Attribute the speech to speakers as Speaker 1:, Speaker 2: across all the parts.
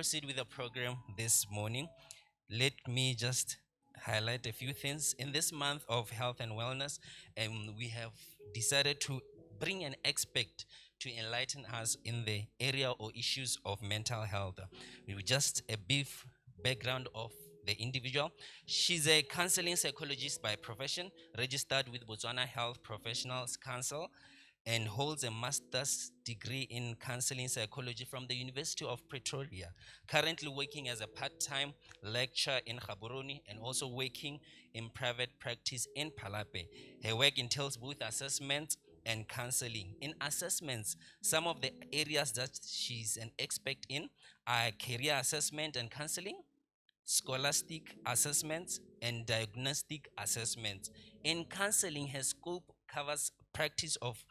Speaker 1: proceed with the program this morning, let me just highlight a few things. In this month of health and wellness, we have decided to bring an expert to enlighten us in the area or issues of mental health. With just a brief background of the individual. She's a counseling psychologist by profession, registered with Botswana Health Professionals Council, and holds a master's degree in counseling psychology from the University of Pretoria. Currently working as a part-time lecturer in Gaborone and also working in private practice in Palape. Her work entails both assessments and counseling. In assessments, some of the areas that she's an expert in are career assessment and counseling, scholastic assessments, and diagnostic assessments. In counseling, her scope covers practice of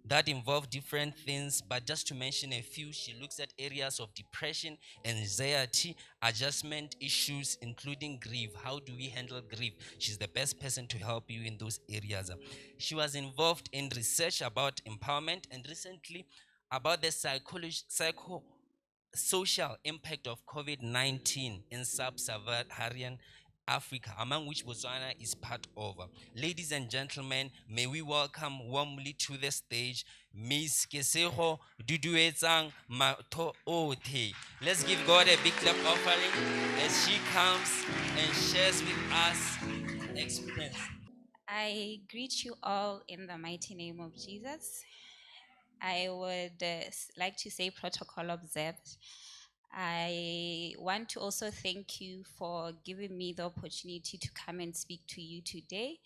Speaker 1: that involve different things, but just to mention a few, she looks at areas of depression, anxiety, adjustment issues, including grief. How do we handle grief? She's the best person to help you in those areas. She was involved in research about empowerment and recently about the social impact of COVID-19 in sub-Saharan Africa, among which Botswana is part of. Ladies and gentlemen, may we welcome warmly to the stage Miss Kesego Mathoothe. Let's give God a big clap offering as she comes and shares with us experience.
Speaker 2: I greet you all in the mighty name of Jesus. I would like to say protocol observed. I want to also thank you for giving me the opportunity to come and speak to you today.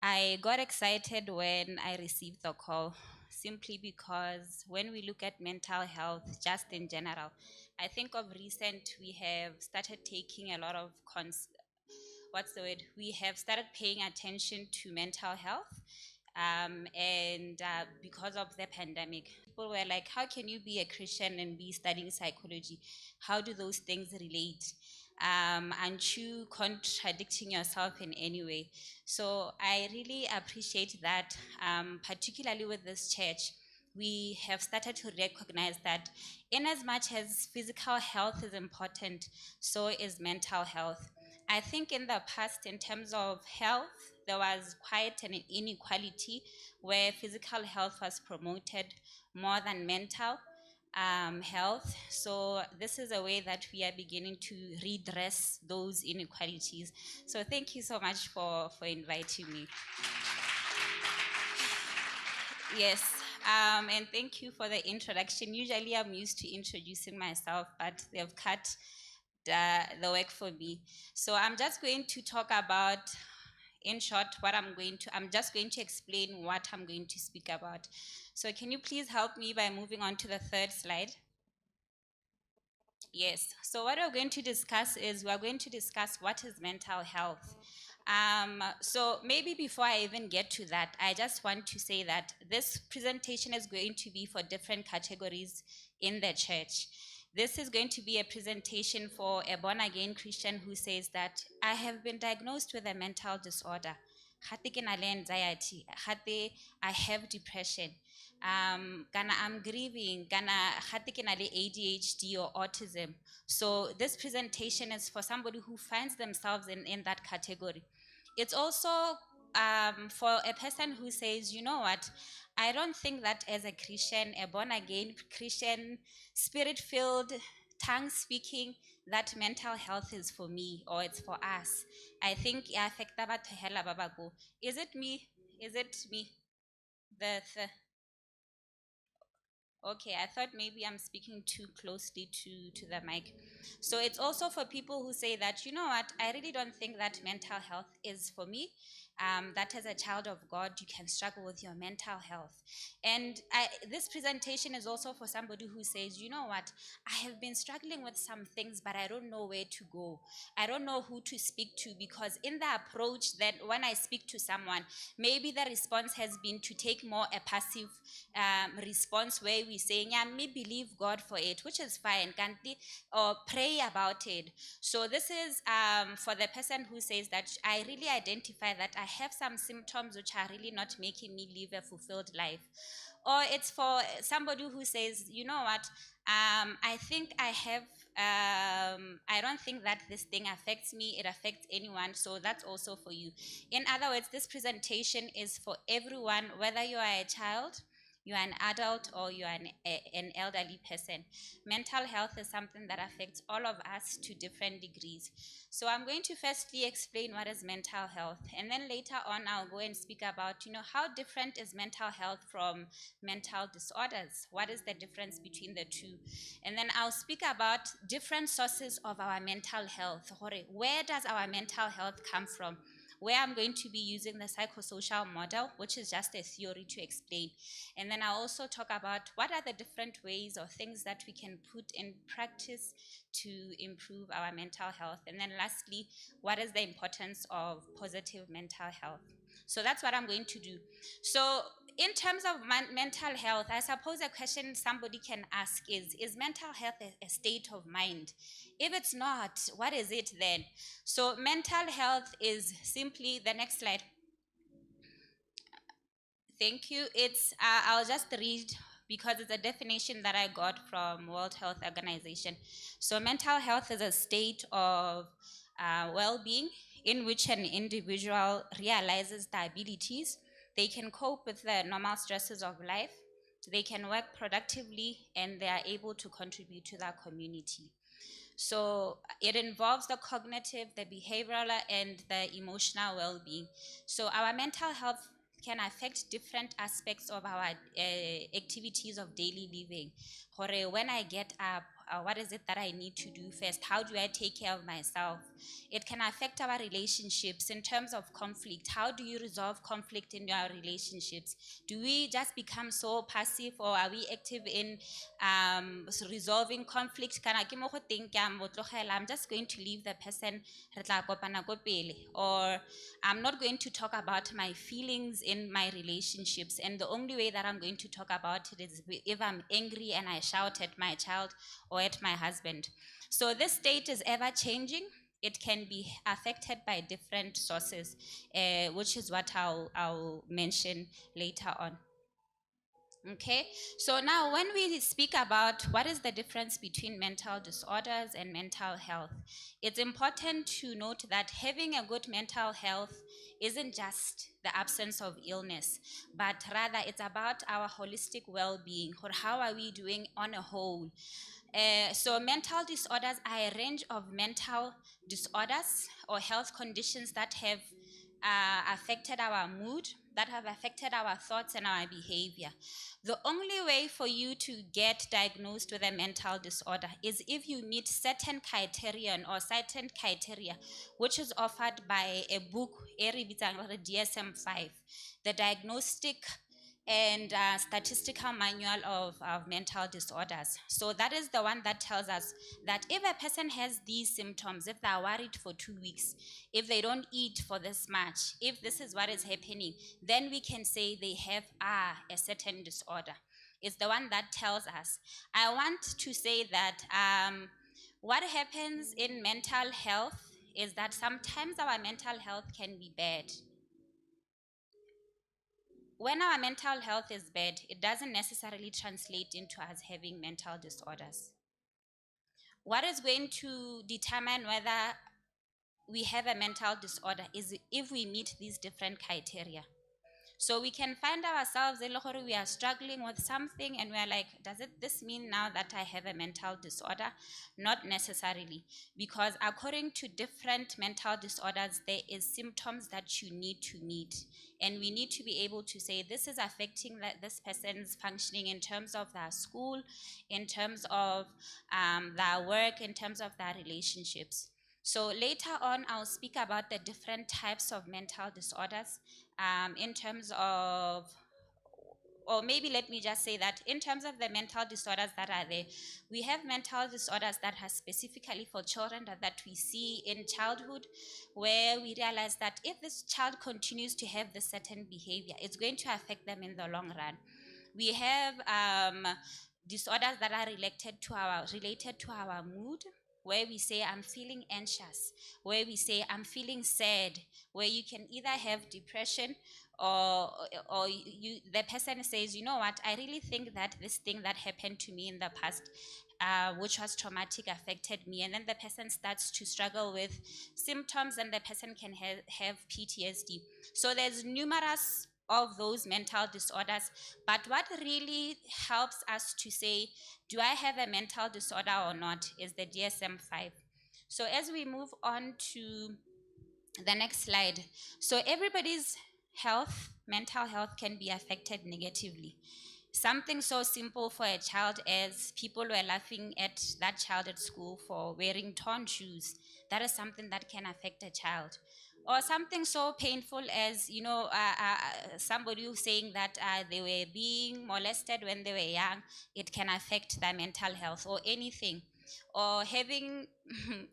Speaker 2: I got excited when I received the call simply because when we look at mental health, just in general, I think of recent we have started taking a lot of we have started paying attention to mental health. And because of the pandemic, people were like, how can you be a Christian and be studying psychology? How do those things relate? Aren't you contradicting yourself in any way? So I really appreciate that, particularly with this church. We have started to recognize that in as much as physical health is important, so is mental health. I think in the past, in terms of health, there was quite an inequality where physical health was promoted more than mental health. So this is a way that we are beginning to redress those inequalities. So thank you so much for inviting me. Yes, and thank you for the introduction. Usually I'm used to introducing myself, but they've cut the work for me. So I'm just going to talk about, in short, I'm just going to explain what I'm going to speak about. So can you please help me by moving on to the third slide? Yes, so what we're going to discuss what is mental health. So maybe before I even get to that, I just want to say that this presentation is going to be for different categories in the church. This is going to be a presentation for a born-again Christian who says that I have been diagnosed with a mental disorder. Gate ke na le anxiety, gate I have depression. Kana I'm grieving, kana gate ke na le ADHD or autism. So this presentation is for somebody who finds themselves in that category. It's also for a person who says, you know what, I don't think that as a Christian, a born-again Christian, spirit-filled, tongue-speaking, that mental health is for me or it's for us. I think it affects batho hela ba ba go. Is it me? Is it me? The Okay, I thought maybe I'm speaking too closely to the mic. So it's also for people who say that, you know what, I really don't think that mental health is for me. That as a child of God, you can struggle with your mental health. And this presentation is also for somebody who says, you know what, I have been struggling with some things, but I don't know where to go. I don't know who to speak to, because in the approach that when I speak to someone, maybe the response has been to take more a passive response where we say, yeah, me believe God for it, which is fine, or pray about it. So this is for the person who says that I really identify that I have some symptoms which are really not making me live a fulfilled life. Or it's for somebody who says, you know what, I think I have I don't think that this thing affects me, it affects anyone, so that's also for you. In other words, this presentation is for everyone, whether you are a child, you're an adult, or you're an elderly person. Mental health is something that affects all of us to different degrees. So I'm going to firstly explain what is mental health, and then later on I'll go and speak about, how different is mental health from mental disorders. What is the difference between the two? And then I'll speak about different sources of our mental health. Where does our mental health come from? Where I'm going to be using the psychosocial model, which is just a theory to explain. And then I'll also talk about what are the different ways or things that we can put in practice to improve our mental health. And then lastly, what is the importance of positive mental health? So that's what I'm going to do. So in terms of mental health, I suppose a question somebody can ask is mental health a state of mind? If it's not, what is it then? So mental health is simply, the next slide. Thank you. I'll just read because it's a definition that I got from World Health Organization. So mental health is a state of well-being in which an individual realizes their abilities. They can cope with the normal stresses of life. They can work productively, and they are able to contribute to their community. So it involves the cognitive, the behavioral, and the emotional well-being. So our mental health can affect different aspects of our activities of daily living. When I get up, what is it that I need to do first? How do I take care of myself? It can affect our relationships in terms of conflict. How do you resolve conflict in your relationships? Do we just become so passive, or are we active in resolving conflict? I'm just going to leave the person, or I'm not going to talk about my feelings in my relationships, and the only way that I'm going to talk about it is if I'm angry and I shout at my child or at my husband. So this state is ever changing. It can be affected by different sources, which is what I'll mention later on. Okay, so now when we speak about what is the difference between mental disorders and mental health, it's important to note that having a good mental health isn't just the absence of illness, but rather it's about our holistic well-being, or how are we doing on a whole. So mental disorders are a range of mental disorders or health conditions that have affected our mood, that have affected our thoughts and our behavior. The only way for you to get diagnosed with a mental disorder is if you meet certain criterion or certain criteria, which is offered by a book, DSM-5, the Diagnostic and Statistical Manual of Mental Disorders. So that is the one that tells us that if a person has these symptoms, if they're worried for 2 weeks, if they don't eat for this much, if this is what is happening, then we can say they have a certain disorder. It's the one that tells us. I want to say that what happens in mental health is that sometimes our mental health can be bad. When our mental health is bad, it doesn't necessarily translate into us having mental disorders. What is going to determine whether we have a mental disorder is if we meet these different criteria. So we can find ourselves, we are struggling with something and we're like, does this mean now that I have a mental disorder? Not necessarily, because according to different mental disorders, there is symptoms that you need to meet. And we need to be able to say this is affecting this person's functioning in terms of their school, in terms of their work, in terms of their relationships. So later on, I'll speak about the different types of mental disorders in terms of, or maybe let me just say that in terms of the mental disorders that are there, we have mental disorders that are specifically for children that we see in childhood, where we realize that if this child continues to have this certain behavior, it's going to affect them in the long run. We have disorders that are related to our mood, where we say I'm feeling anxious, where we say I'm feeling sad, where you can either have depression or the person says, you know what, I really think that this thing that happened to me in the past which was traumatic, affected me. And then the person starts to struggle with symptoms, and the person can have PTSD. So there's numerous of those mental disorders. But what really helps us to say, do I have a mental disorder or not, is the DSM-5. So as we move on to the next slide. So everybody's health, mental health, can be affected negatively. Something so simple for a child as people were laughing at that child at school for wearing torn shoes. That is something that can affect a child. Or something so painful as, somebody who's saying that they were being molested when they were young. It can affect their mental health, or anything. Or having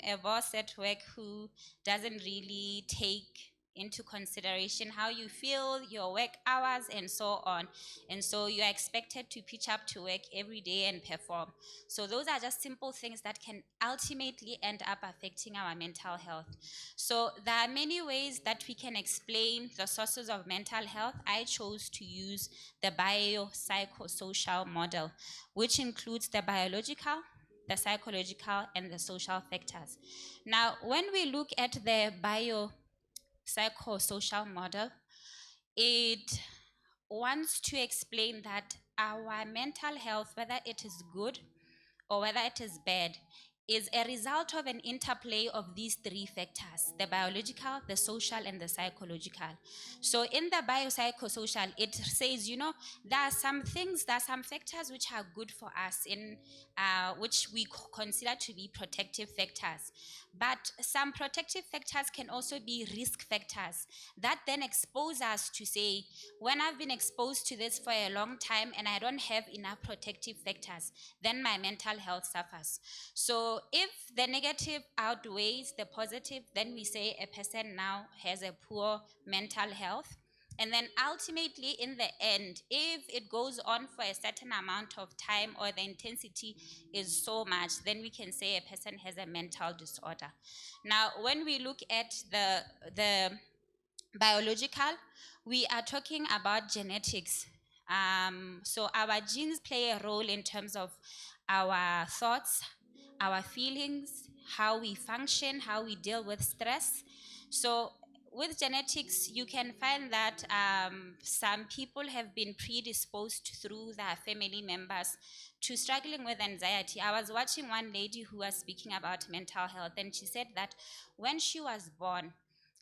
Speaker 2: a boss at work who doesn't really take into consideration how you feel, your work hours, and so on. And so you are expected to pitch up to work every day and perform. So those are just simple things that can ultimately end up affecting our mental health. So there are many ways that we can explain the sources of mental health. I chose to use the biopsychosocial model, which includes the biological, the psychological, and the social factors. Now, when we look at the biopsychosocial model, it wants to explain that our mental health, whether it is good or whether it is bad, is a result of an interplay of these three factors: the biological, the social, and the psychological. So in the biopsychosocial, it says, there are some things, there are some factors which are good for us, in which we consider to be protective factors. But some protective factors can also be risk factors that then expose us to say, when I've been exposed to this for a long time and I don't have enough protective factors, then my mental health suffers. So if the negative outweighs the positive, then we say a person now has a poor mental health. And then ultimately, in the end, if it goes on for a certain amount of time, or the intensity is so much, then we can say a person has a mental disorder. Now, when we look at the biological, we are talking about genetics. So our genes play a role in terms of our thoughts, our feelings, how we function, how we deal with stress. So with genetics, you can find that some people have been predisposed through their family members to struggling with anxiety. I was watching one lady who was speaking about mental health, and she said that when she was born,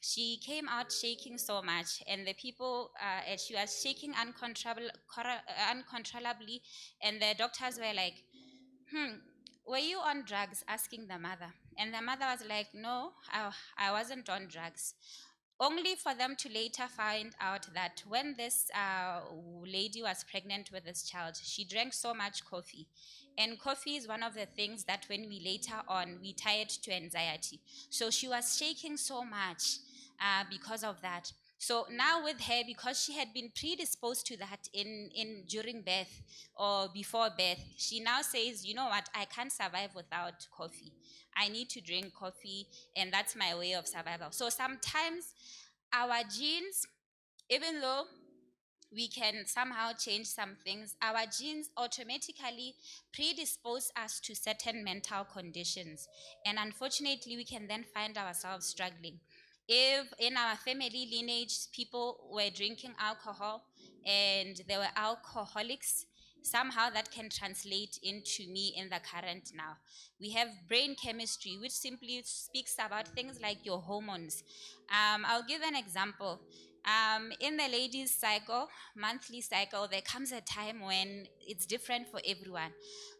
Speaker 2: she came out shaking so much, and the people, she was shaking uncontrollably, and the doctors were like, were you on drugs? Asking the mother. And the mother was like, no, I wasn't on drugs. Only for them to later find out that when this lady was pregnant with this child, she drank so much coffee. And coffee is one of the things that when we later on, we tie it to anxiety. So she was shaking so much because of that. So now with her, because she had been predisposed to that in during birth or before birth, she now says, you know what, I can't survive without coffee. I need to drink coffee, and that's my way of survival. So sometimes our genes, even though we can somehow change some things, our genes automatically predispose us to certain mental conditions. And unfortunately, we can then find ourselves struggling. If in our family lineage people were drinking alcohol and they were alcoholics, somehow that can translate into me in the current now. We have brain chemistry, which simply speaks about things like your hormones. I'll give an example. In the ladies' cycle, monthly cycle, there comes a time when it's different for everyone.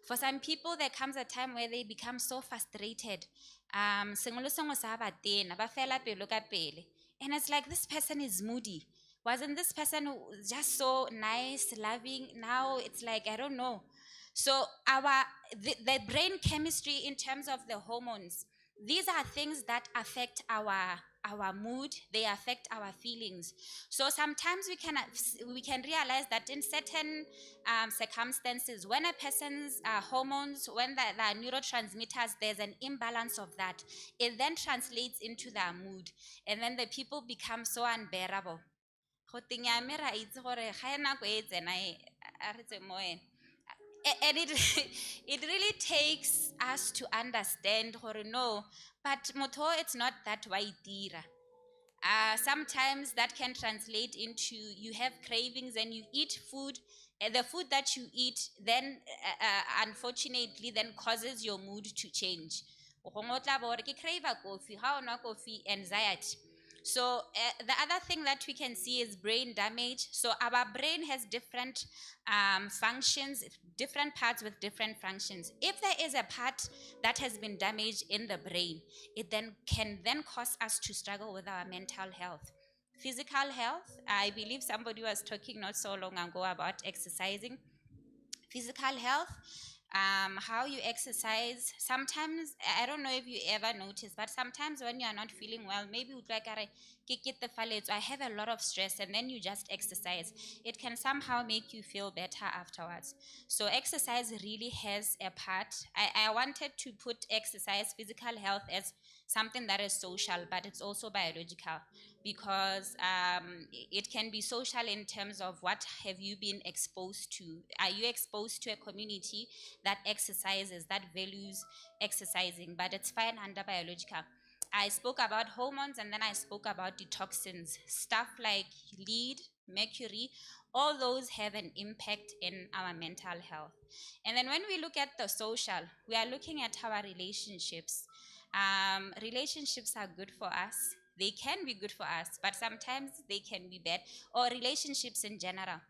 Speaker 2: For some people, there comes a time where they become so frustrated. Sengwe le sengwe sa ba tena, ba fela pelo ka pele. And it's like, this person is moody. Wasn't this person just so nice, loving? Now it's like, I don't know. So the brain chemistry in terms of the hormones, these are things that affect our mood, they affect our feelings. So sometimes we can realize that in certain circumstances, when a person's hormones, when the neurotransmitters, there's an imbalance of that, it then translates into their mood, and then the people become so unbearable. Go teng ya me ra itse gore ga e nako e tsena a re tse mo ena. And it it really takes us to understand or no, but motho it's not that waitira. Sometimes that can translate into you have cravings and you eat food, and the food that you eat then unfortunately then causes your mood to change. O gongwe o tla bo re ke crave coffee, ha o nwa coffee, anxiety. So the other thing that we can see is brain damage. So our brain has different functions, different parts with different functions. If there is a part that has been damaged in the brain, it then can then cause us to struggle with our mental health. Physical health, I believe somebody was talking not so long ago about exercising. Physical health, how you exercise. Sometimes, I don't know if you ever notice, but sometimes when you are not feeling well, maybe you like, I have a lot of stress, and then you just exercise. It can somehow make you feel better afterwards. So exercise really has a part. I wanted to put exercise, physical health, as something that is social, but it's also biological, because it can be social in terms of what have you been exposed to. Are you exposed to a community that exercises, that values exercising? But it's fine under biological. I spoke about hormones, and then I spoke about the toxins, stuff like lead, mercury. All those have an impact in our mental health. And then when we look at the social, we are looking at our relationships. Relationships are good for us. They can be good for us, but sometimes they can be bad. Or relationships in general.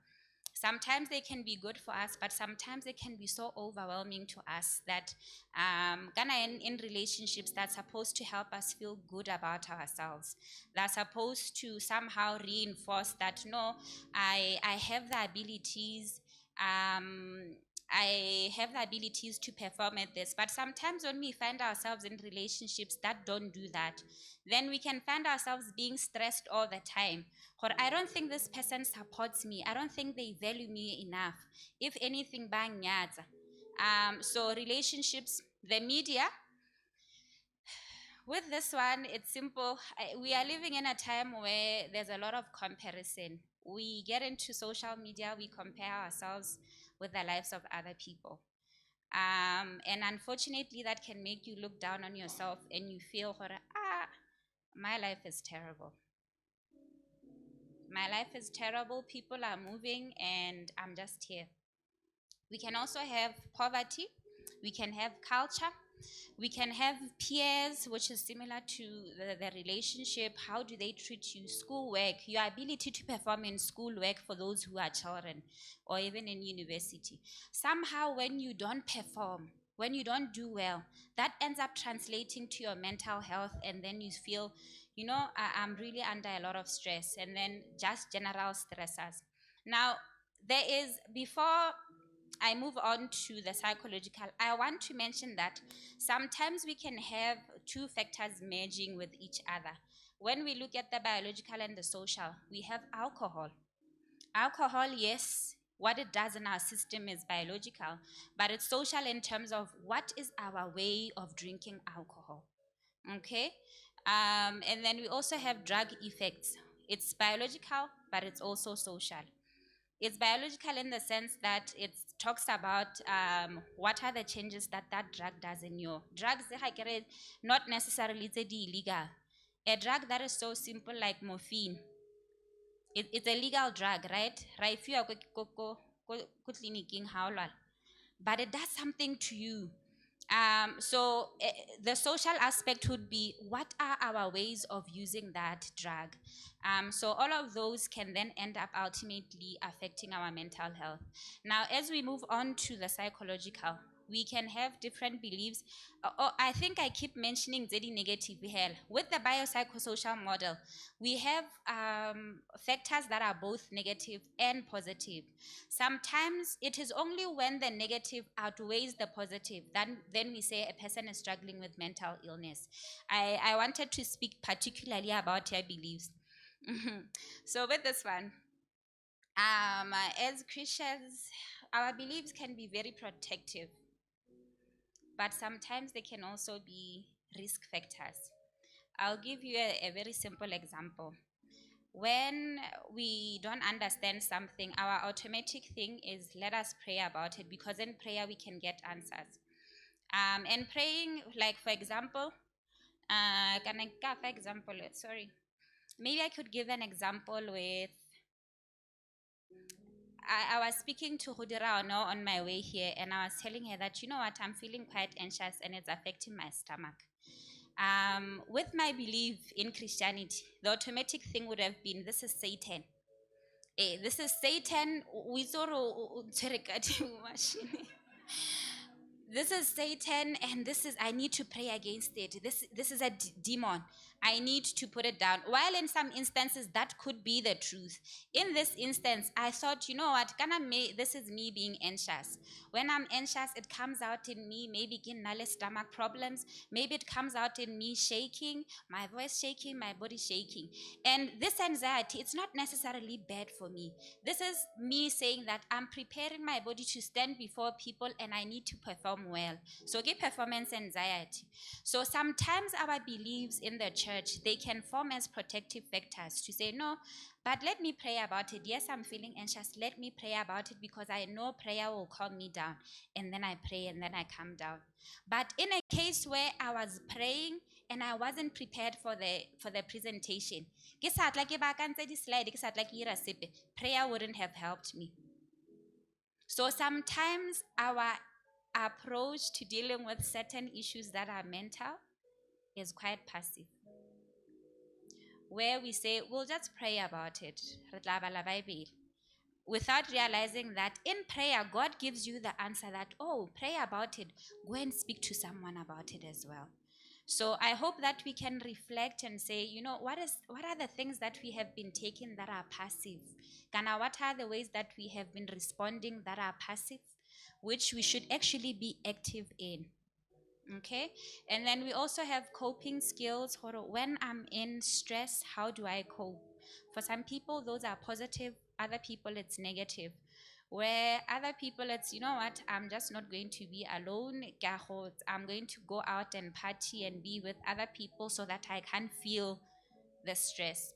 Speaker 2: Sometimes they can be good for us, but sometimes they can be so overwhelming to us that in relationships that's supposed to help us feel good about ourselves. They're supposed to somehow reinforce that no, I have the abilities. Um, I have the abilities to perform at this. But sometimes when we find ourselves in relationships that don't do that, then we can find ourselves being stressed all the time. Or I don't think this person supports me. I don't think they value me enough. If anything, bang nyatsa. So relationships, the media, with this one, it's simple. We are living in a time where there's a lot of comparison. We get into social media, we compare ourselves with the lives of other people. And unfortunately, that can make you look down on yourself and you feel, my life is terrible. My life is terrible. People are moving and I'm just here. We can also have poverty. We can have culture. We can have peers, which is similar to the relationship. How do they treat you? Schoolwork, your ability to perform in schoolwork for those who are children, or even in university. Somehow, when you don't perform, when you don't do well, that ends up translating to your mental health, and then you feel, I'm really under a lot of stress, and then just general stressors. Now, there is, before I move on to the psychological, I want to mention that sometimes we can have two factors merging with each other. When we look at the biological and the social, we have alcohol. Alcohol, yes, what it does in our system is biological, but it's social in terms of what is our way of drinking alcohol. Okay? And then we also have drug effects. It's biological, but it's also social. It's biological in the sense that it talks about what are the changes that that drug does in your drugs. Not necessarily illegal. A drug that is so simple like morphine, it's a legal drug, right? Right? If you are clinicing, but it does something to you. So the social aspect would be what are our ways of using that drug? So all of those can then end up ultimately affecting our mental health. Now, as we move on to the psychological, we can have different beliefs. I think I keep mentioning Zedi negative hell. With the biopsychosocial model, we have factors that are both negative and positive. Sometimes it is only when the negative outweighs the positive then we say a person is struggling with mental illness. I wanted to speak particularly about your beliefs. So with this one, as Christians, our beliefs can be very protective, but sometimes they can also be risk factors. I'll give you a very simple example. When we don't understand something, our automatic thing is let us pray about it, because in prayer we can get answers. And praying, like for example, sorry, maybe I could give an example with, I was speaking to Hudira on my way here, and I was telling her that, you know what, I'm feeling quite anxious and it's affecting my stomach. With my belief in Christianity, the automatic thing would have been, this is Satan. This is Satan. This is Satan, and I need to pray against it. This is a demon. I need to put it down. While in some instances that could be the truth, in this instance I thought, you know what, this is me being anxious. When I'm anxious, it comes out in me maybe getting stomach problems. Maybe it comes out in me shaking, my voice shaking, my body shaking. And this anxiety, it's not necessarily bad for me. This is me saying that I'm preparing my body to stand before people and I need to perform well. So get performance anxiety. So sometimes our beliefs in the church, they can form as protective factors to say, no, but let me pray about it. Yes, I'm feeling anxious. Let me pray about it, because I know prayer will calm me down. And then I pray and then I calm down. But in a case where I was praying and I wasn't prepared for the presentation, prayer wouldn't have helped me. So sometimes our approach to dealing with certain issues that are mental is quite passive, where we say, we'll just pray about it, without realizing that in prayer, God gives you the answer that, oh, pray about it, go and speak to someone about it as well. So I hope that we can reflect and say, you know, what are the things that we have been taking that are passive? Kana, what are the ways that we have been responding that are passive, which we should actually be active in? Okay. And then we also have coping skills. When I'm in stress, how do I cope? For some people, those are positive. Other people, it's negative. Where other people, it's, you know what, I'm just not going to be alone. I'm going to go out and party and be with other people so that I can feel the stress.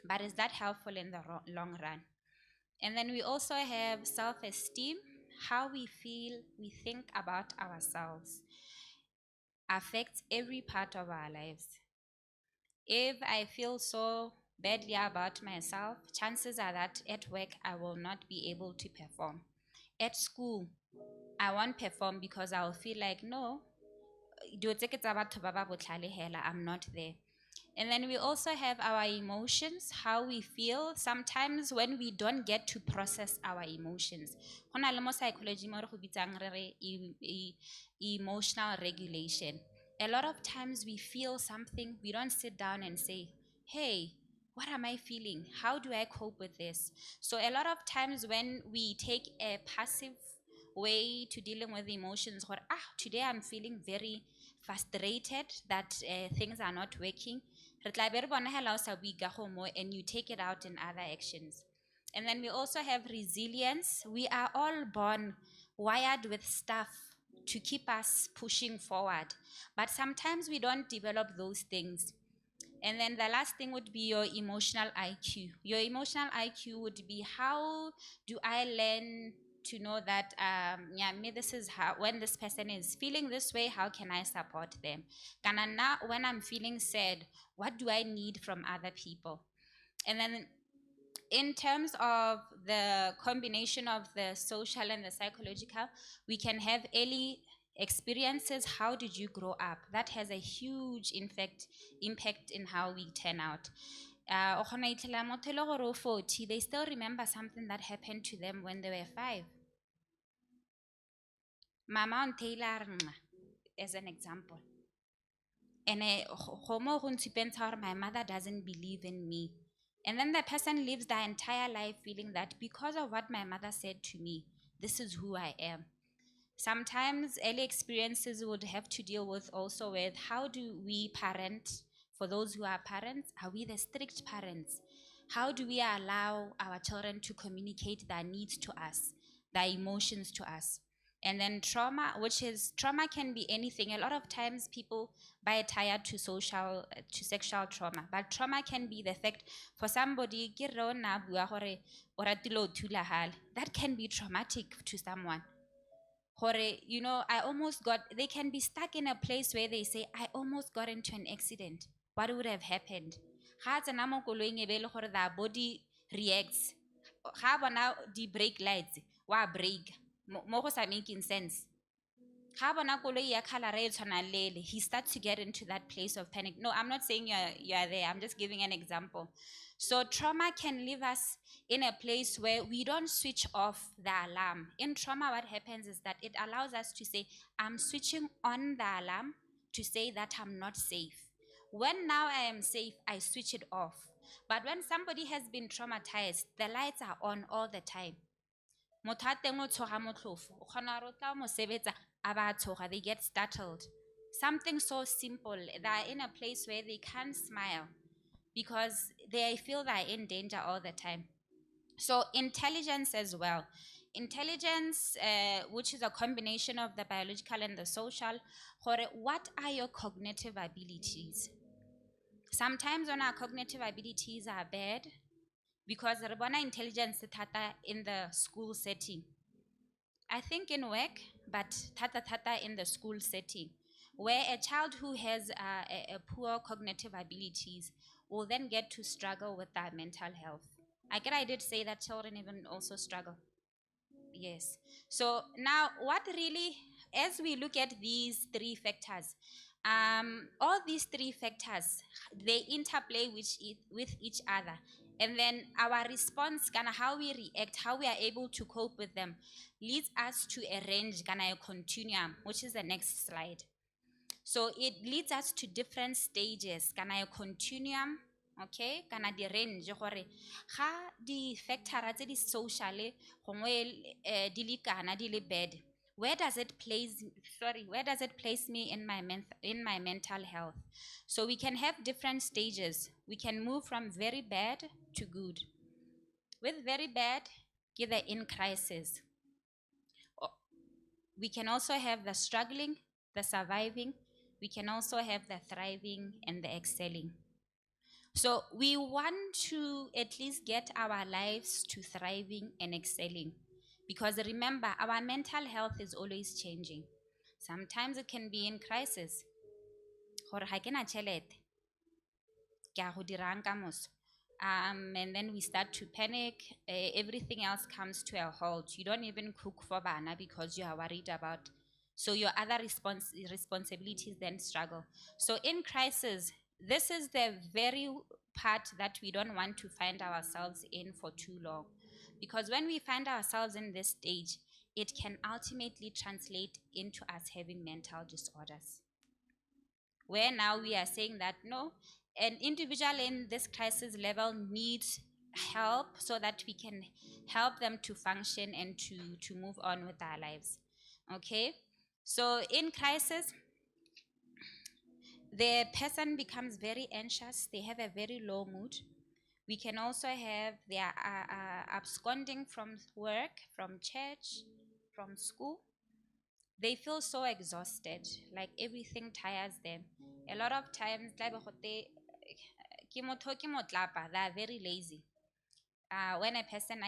Speaker 2: But is that helpful in the long run? And then we also have self-esteem. How we feel, we think about ourselves affects every part of our lives. If I feel so badly about myself, chances are that at work I will not be able to perform. At school, I won't perform because I'll feel like, no, I'm not there. And then we also have our emotions, how we feel. Sometimes when we don't get to process our emotions, psychology emotional regulation. A lot of times we feel something, we don't sit down and say, hey, what am I feeling? How do I cope with this? So a lot of times when we take a passive way to dealing with emotions, or today I'm feeling very frustrated that things are not working, and you take it out in other actions. And then we also have resilience. We are all born wired with stuff to keep us pushing forward, but sometimes we don't develop those things. And then the last thing would be your emotional IQ. Your emotional IQ would be, how do I learn to know that, this is how, when this person is feeling this way, how can I support them? Now, when I'm feeling sad, what do I need from other people? And then in terms of the combination of the social and the psychological, we can have early experiences. How did you grow up? That has a huge impact in how we turn out. They still remember something that happened to them when they were 5. Mama on Taylor, as an example. And my mother doesn't believe in me. And then the person lives their entire life feeling that because of what my mother said to me, this is who I am. Sometimes early experiences would have to deal with also with, how do we parent? For those who are parents, are we the strict parents? How do we allow our children to communicate their needs to us, their emotions to us? And then trauma, which is trauma can be anything. A lot of times people buy tired to sexual trauma, but trauma can be the fact for somebody that can be traumatic to someone. They can be stuck in a place where they say, I almost got into an accident. What would have happened? Their body reacts. Now the brake lights, wa brake. Mo making sense. He starts to get into that place of panic. No, I'm not saying you're there. I'm just giving an example. So trauma can leave us in a place where we don't switch off the alarm. In trauma, what happens is that it allows us to say, I'm switching on the alarm to say that I'm not safe. When now I am safe, I switch it off. But when somebody has been traumatized, the lights are on all the time. They get startled. Something so simple, they're in a place where they can't smile because they feel they're in danger all the time. So intelligence as well. Intelligence, which is a combination of the biological and the social. What are your cognitive abilities? Sometimes when our cognitive abilities are bad, because intelligence in the school setting, I think in work, but tata in the school setting, where a child who has a poor cognitive abilities will then get to struggle with their mental health. I did say that children even also struggle. Yes. So now, what really, as we look at these three factors, all these three factors, they interplay with each other. And then our response, kind of how we react, how we are able to cope with them, leads us to a range, kind of a continuum, which is the next slide. So it leads us to different stages, kind of a continuum, okay, kind of the range, gore ga di factor tse di socially gongwe di le kana di le bad, where does it place me in my mental health? So we can have different stages. We can move from very bad to good. With very bad, get the in crisis. We can also have the struggling, the surviving. We can also have the thriving and the excelling. So we want to at least get our lives to thriving and excelling. Because remember, our mental health is always changing. Sometimes it can be in crisis. And then we start to panic. Everything else comes to a halt. You don't even cook for bana because you are worried about. So your other responsibilities then struggle. So in crisis, this is the very part that we don't want to find ourselves in for too long. Because when we find ourselves in this stage, it can ultimately translate into us having mental disorders. Where now we are saying that no, an individual in this crisis level needs help so that we can help them to function and to move on with our lives. Okay? So in crisis, the person becomes very anxious, they have a very low mood. We can also have they are absconding from work, from church, from school. They feel so exhausted, like everything tires them. A lot of times, they are very lazy. When a person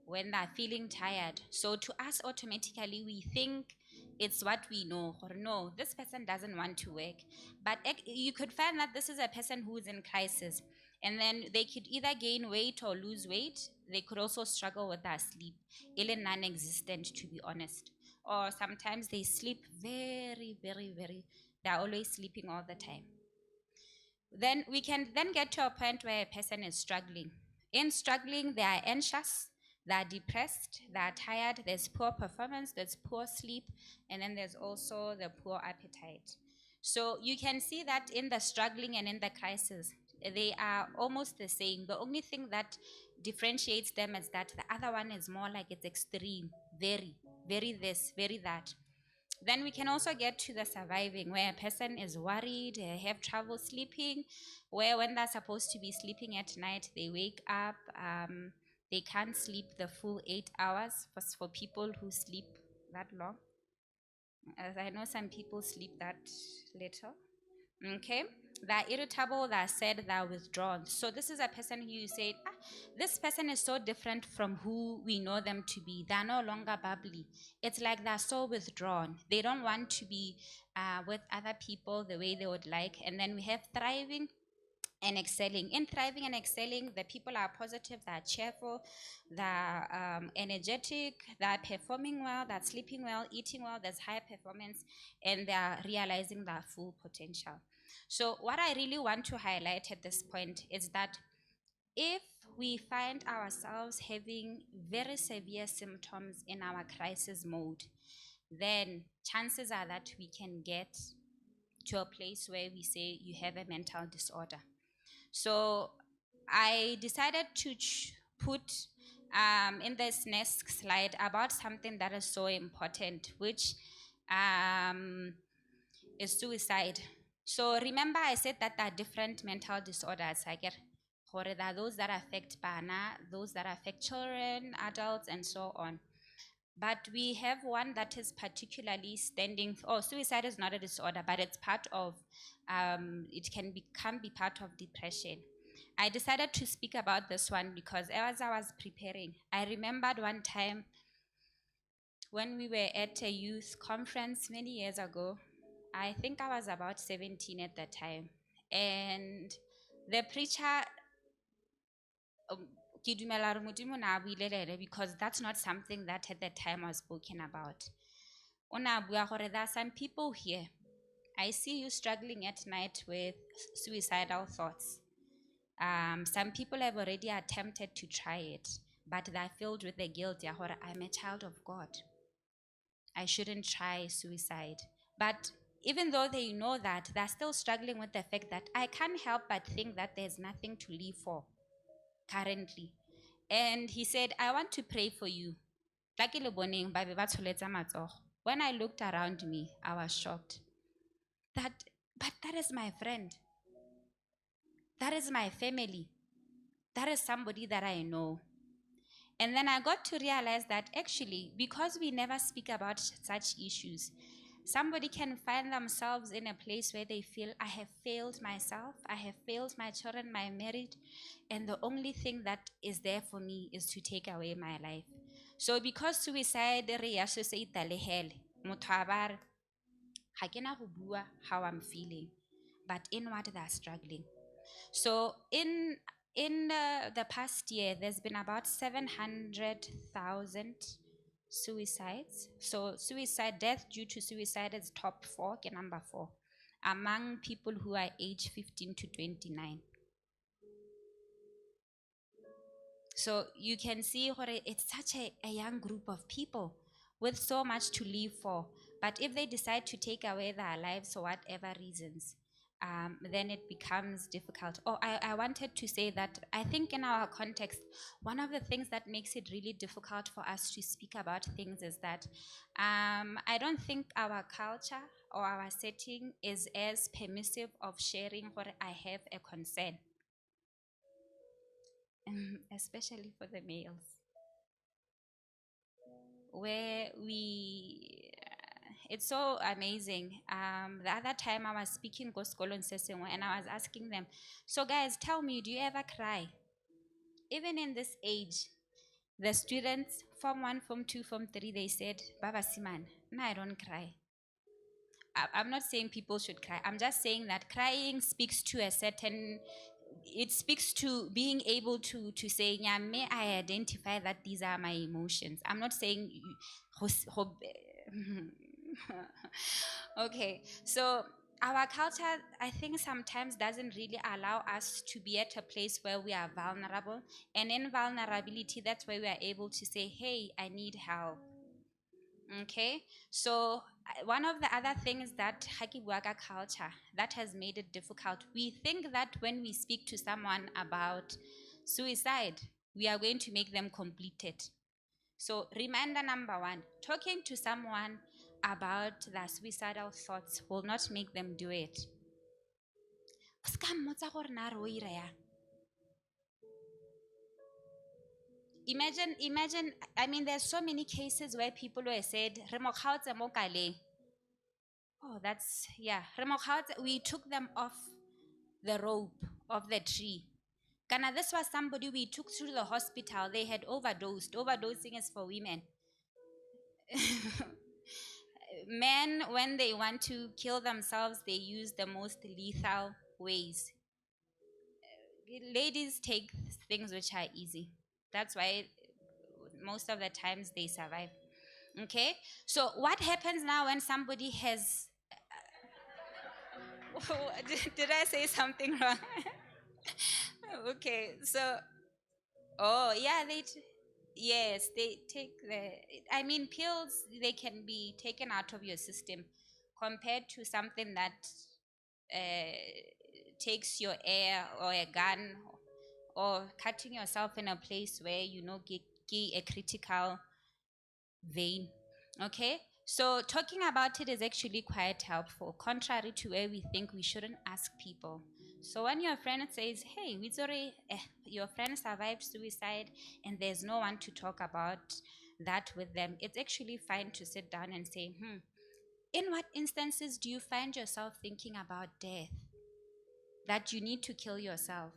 Speaker 2: when they're feeling tired. So to us, automatically, we think it's what we know. Or no, this person doesn't want to work. But you could find that this is a person who's in crisis. And then they could either gain weight or lose weight. They could also struggle with their sleep. Ill non-existent, to be honest. Or sometimes they sleep very, very, very, they're always sleeping all the time. Then we can then get to a point where a person is struggling. In struggling, they are anxious, they're depressed, they're tired, there's poor performance, there's poor sleep, and then there's also the poor appetite. So you can see that in the struggling and in the crisis, they are almost the same. The only thing that differentiates them is that the other one is more like it's extreme, very, very this, very that. Then we can also get to the surviving, where a person is worried, they have trouble sleeping, where when they're supposed to be sleeping at night, they wake up, They can't sleep the full 8 hours for people who sleep that long. As I know some people sleep that little. Okay, they're irritable, they're sad, they're withdrawn. So this is a person who you say, this person is so different from who we know them to be. They're no longer bubbly. It's like they're so withdrawn. They don't want to be with other people the way they would like. And then we have thriving and excelling. In thriving and excelling, the people are positive, they're cheerful, they're energetic, they're performing well, they're sleeping well, eating well, there's high performance, and they're realizing their full potential. So, what I really want to highlight at this point is that if we find ourselves having very severe symptoms in our crisis mode, then chances are that we can get to a place where we say you have a mental disorder. So I decided to put in this next slide about something that is so important, which um, is suicide. So remember I said that there are different mental disorders. I get there are those that affect bana, those that affect children, adults, and so on. But we have one that is particularly standing. Suicide is not a disorder, but it's part of. It can be part of depression. I decided to speak about this one because as I was preparing, I remembered one time when we were at a youth conference many years ago. I think I was about 17 at that time, and the preacher. Ke dumela hore Modimo na buile le ene because that's not something that at that time was spoken about. Ona bua gore there are some people here. I see you struggling at night with suicidal thoughts. Some people have already attempted to try it, but they're filled with the guilt. Ya hore, I'm a child of God. I shouldn't try suicide. But even though they know that, they're still struggling with the fact that I can't help but think that there's nothing to live for currently. And he said, I want to pray for you. When I looked around me, I was shocked. But that is my friend. That is my family. That is somebody that I know. And then I got to realize that actually, because we never speak about such issues, somebody can find themselves in a place where they feel, I have failed myself, I have failed my children, my marriage, and the only thing that is there for me is to take away my life. So because suicide re associate le hell, motho a ba re, ga ke na go bua how I'm feeling, but inward they're struggling. So in the past year, there's been about 700,000 suicides. So death due to suicide is top 4, number 4, among people who are age 15 to 29. So you can see it's such a young group of people with so much to live for. But if they decide to take away their lives for whatever reasons, then it becomes difficult. I wanted to say that I think in our context, one of the things that makes it really difficult for us to speak about things is that I don't think our culture or our setting is as permissive of sharing what I have a concern. Especially for the males, where it's so amazing. The other time I was speaking Goskolo and I was asking them, so guys, tell me, do you ever cry? Even in this age, the students, Form 1, Form 2, Form 3, they said, Baba Siman, no, I don't cry. I'm not saying people should cry. I'm just saying that crying speaks to a certain, it speaks to being able to say, yeah, may I identify that these are my emotions. I'm not saying, okay, so our culture, I think sometimes doesn't really allow us to be at a place where we are vulnerable. And in vulnerability, that's where we are able to say, hey, I need help. Okay, so one of the other things that Hakibuaga culture that has made it difficult, we think that when we speak to someone about suicide, we are going to make them complete it. So reminder number 1, talking to someone about their suicidal thoughts will not make them do it. Imagine, I mean, there's so many cases where people were said, "Re mo kgaotse mo kaleng." Oh, that's, yeah. Re mo kgaotse, we took them off the rope of the tree. Kana, this was somebody we took to the hospital. They had overdosed. Overdosing is for women. Men, when they want to kill themselves, they use the most lethal ways. Ladies take things which are easy. That's why most of the times they survive. Okay? So, what happens now when somebody has. Did I say something wrong? Okay, so. Oh, yeah, yes, they take I mean, pills, they can be taken out of your system compared to something that uh, takes your air, or a gun, or cutting yourself in a place where get a critical vein. Okay, so talking about it is actually quite helpful, contrary to where we think we shouldn't ask people. So when your friend says, "Hey, Witsore, your friend survived suicide," and there's no one to talk about that with them, it's actually fine to sit down and say, in what instances do you find yourself thinking about death, that you need to kill yourself?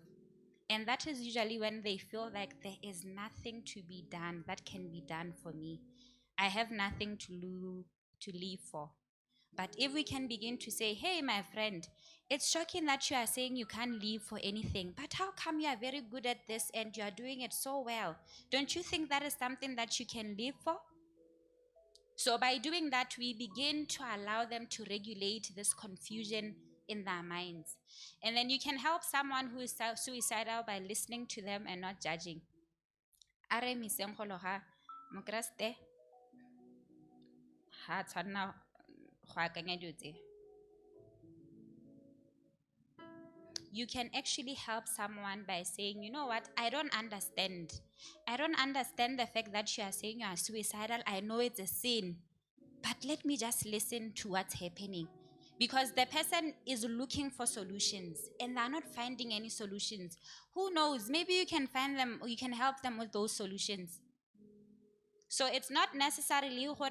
Speaker 2: And that is usually when they feel like there is nothing to be done that can be done for me. I have nothing to live for. But if we can begin to say, "Hey, my friend, it's shocking that you are saying you can't live for anything, but how come you are very good at this and you are doing it so well? Don't you think that is something that you can live for?" So by doing that, we begin to allow them to regulate this confusion in their minds. And then you can help someone who is suicidal by listening to them and not judging. Are misengolo ha mokraste ha tshwanna go akanya dilo tse. You can actually help someone by saying, "You know what, I don't understand. I don't understand the fact that you are saying you are suicidal. I know it's a sin, but let me just listen to what's happening." Because the person is looking for solutions and they're not finding any solutions. Who knows? Maybe you can find them, or you can help them with those solutions. So it's not necessarily gore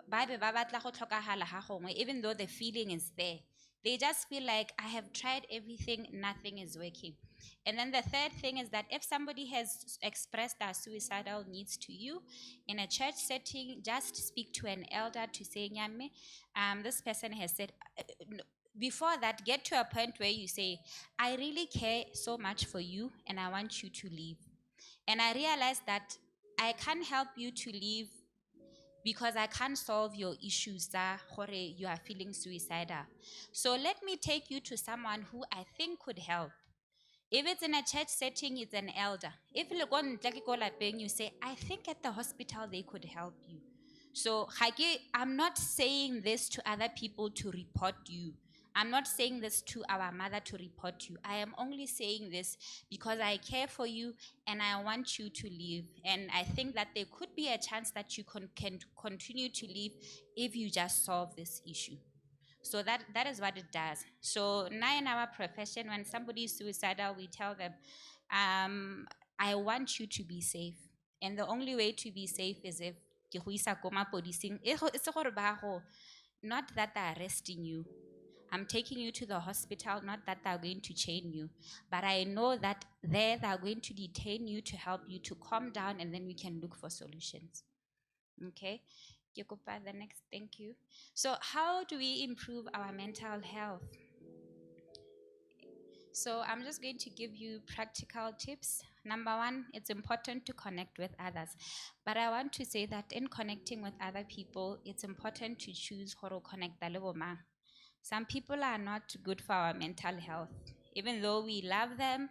Speaker 2: ba be ba batla go tlhokagala ga gongwe, even though the feeling is there. They just feel like, "I have tried everything, nothing is working." And then the third thing is that if somebody has expressed their suicidal needs to you in a church setting, just speak to an elder to say, "Nyame, this person has said," before that, get to a point where you say, "I really care so much for you and I want you to leave. And I realize that I can't help you to leave because I can't solve your issues that you are feeling suicidal. So let me take you to someone who I think could help." If it's in a church setting, it's an elder. If you say, "I think at the hospital they could help you." So I'm not saying this to other people to report you. I'm not saying this to our mother to report you. I am only saying this because I care for you and I want you to live. And I think that there could be a chance that you can continue to live if you just solve this issue. So that is what it does. So now in our profession, when somebody is suicidal, we tell them, "I want you to be safe. And the only way to be safe is if ke go isa ko mapodising. It's not that they're arresting you. I'm taking you to the hospital, not that they're going to chain you. But I know that there they're going to detain you to help you to calm down, and then we can look for solutions." Okay? The next, thank you. So, how do we improve our mental health? So, I'm just going to give you practical tips. Number one, it's important to connect with others. But I want to say that in connecting with other people, it's important to choose how to connect. Some people are not good for our mental health. Even though we love them,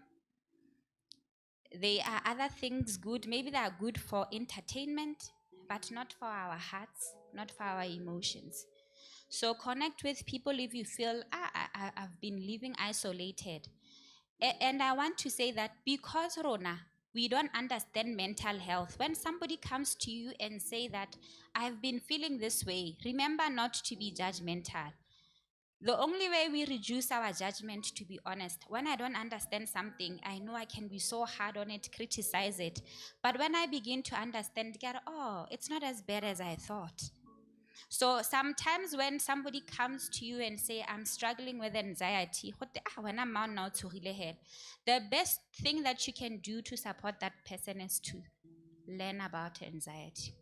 Speaker 2: they are other things good. Maybe they are good for entertainment, but not for our hearts, not for our emotions. So connect with people if you feel, I've been living isolated. And I want to say that because Rona, we don't understand mental health. When somebody comes to you and say that, "I've been feeling this way," remember not to be judgmental. The only way we reduce our judgment, to be honest, when I don't understand something, I know I can be so hard on it, criticize it. But when I begin to understand, get, oh, it's not as bad as I thought. So sometimes when somebody comes to you and say, I'm struggling with anxiety, the best thing that you can do to support that person is to learn about anxiety.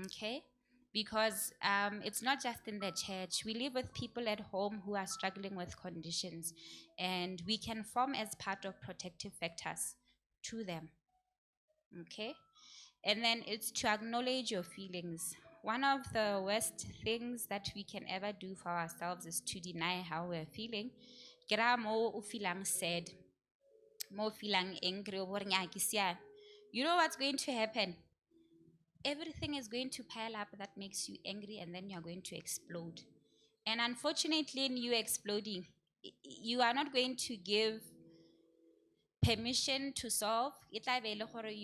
Speaker 2: Okay? Because it's not just in the church. We live with people at home who are struggling with conditions, and we can form as part of protective factors to them. Okay? And then it's to acknowledge your feelings. One of the worst things that we can ever do for ourselves is to deny how we're feeling. Kera mo o feeling sad, mo feeling angry, you know what's going to happen? Everything is going to pile up that makes you angry, and then you're going to explode. And unfortunately, in you exploding, you are not going to give permission to solve. You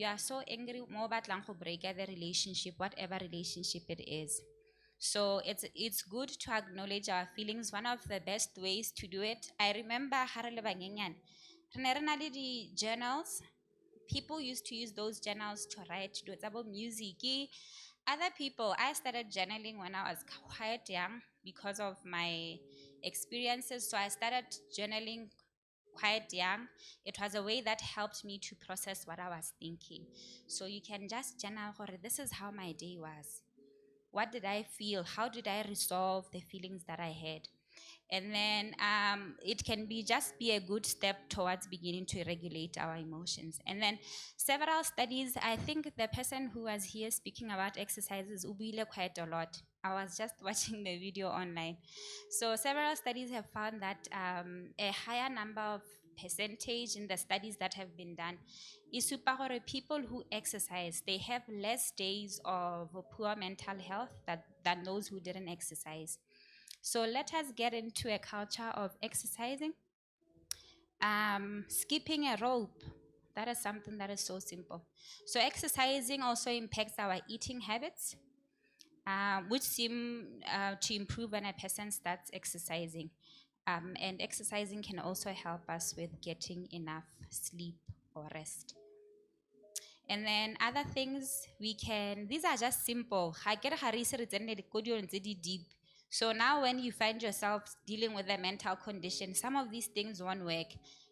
Speaker 2: are so angry, more batlang go break the relationship, whatever relationship it is. So it's good to acknowledge our feelings. One of the best ways to do it, I remember the journals. People used to use those journals to write, to do about music. Other people, I started journaling when I was quite young because of my experiences. So I started journaling quite young. It was a way that helped me to process what I was thinking. So you can just journal, this is how my day was. What did I feel? How did I resolve the feelings that I had? And then it can be just be a good step towards beginning to regulate our emotions. And then several studies, I think the person who was here speaking about exercises ubile quite a lot. I was just watching the video online. So several studies have found that a higher number of percentage in the studies that have been done is super people who exercise, they have less days of poor mental health than those who didn't exercise. So let us get into a culture of exercising. Skipping a rope, that is something that is so simple. So exercising also impacts our eating habits, which seem to improve when a person starts exercising. And exercising can also help us with getting enough sleep or rest. And then other things we can, these are just simple. Deep. So now when you find yourself dealing with a mental condition, some of these things won't work.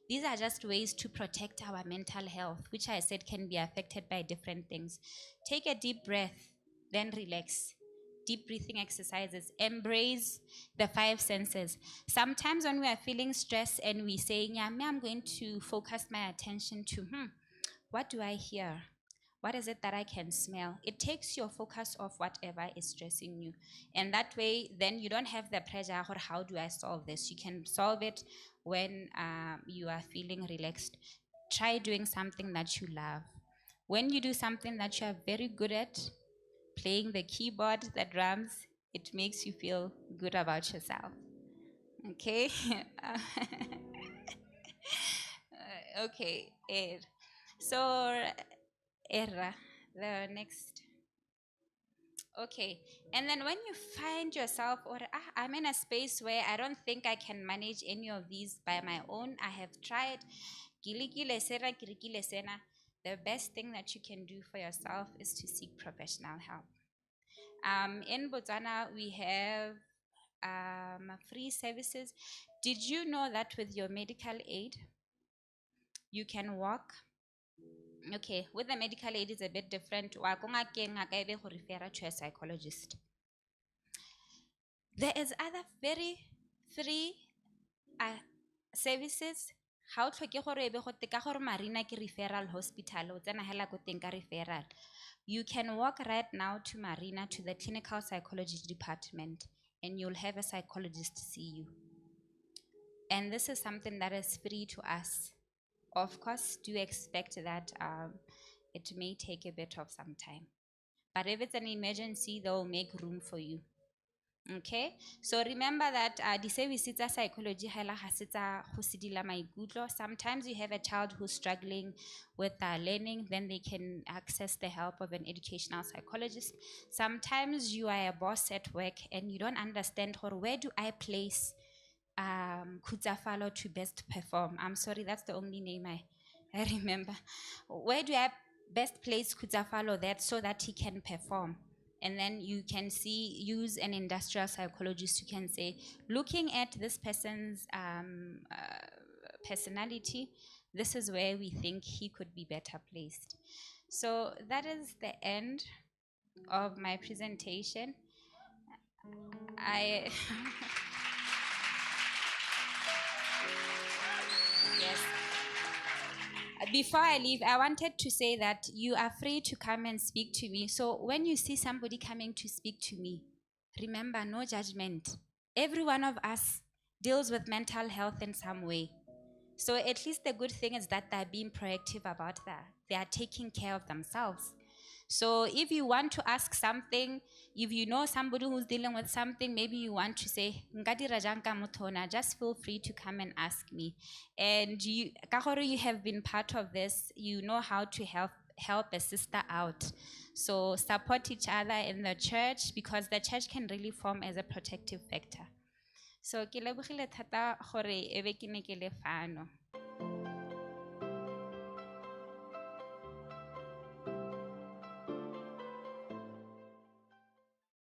Speaker 2: These are just ways to protect our mental health, which I said can be affected by different things. Take a deep breath, then relax. Deep breathing exercises. Embrace the five senses. Sometimes when we are feeling stress and we say, yeah, I'm going to focus my attention to, what do I hear? What is it that I can smell? It takes your focus off whatever is stressing you. And that way, then you don't have the pressure, or how do I solve this? You can solve it when you are feeling relaxed. Try doing something that you love. When you do something that you are very good at, playing the keyboard, the drums, it makes you feel good about yourself. Okay? Okay. So, Era, the next. Okay. And then when you find yourself, or I'm in a space where I don't think I can manage any of these by my own, I have tried. The best thing that you can do for yourself is to seek professional help. In Botswana, we have free services. Did you know that with your medical aid, you can walk? Okay, with the medical aid is a bit different. Wa ko ngakeng ngaka e be go refer to a psychologist. There is other very free services. Ga o tlhoke gore e be go teka gore Marina ke referral hospital o tsena hela go teng ka referral. You can walk right now to Marina to the clinical psychology department and you'll have a psychologist see you. And this is something that is free to us. Of course, do expect that it may take a bit of some time. But if it's an emergency, they'll make room for you. Okay, so remember that the services tsa psychology ga ela ga se tsa go sedila maikutlo. Sometimes you have a child who's struggling with learning, then they can access the help of an educational psychologist. Sometimes you are a boss at work and you don't understand where do I place Kutsafalo to best perform. I'm sorry, that's the only name I remember. Where do I best place Kutsafalo that so that he can perform? And then you can use an industrial psychologist who can say, looking at this person's personality, this is where we think he could be better placed. So that is the end of my presentation. I yes. Before I leave, I wanted to say that you are free to come and speak to me. So when you see somebody coming to speak to me, remember, no judgment. Every one of us deals with mental health in some way. So at least the good thing is that they're being proactive about that. They are taking care of themselves. So if you want to ask something, if you know somebody who's dealing with something, maybe you want to say, "Nka dira jang ka motho ona," just feel free to come and ask me. And you, ka gore you have been part of this, you know how to help a sister out. So support each other in the church, because the church can really form as a protective factor. So ke lebogile thata gore ebe ke ne ke le fano.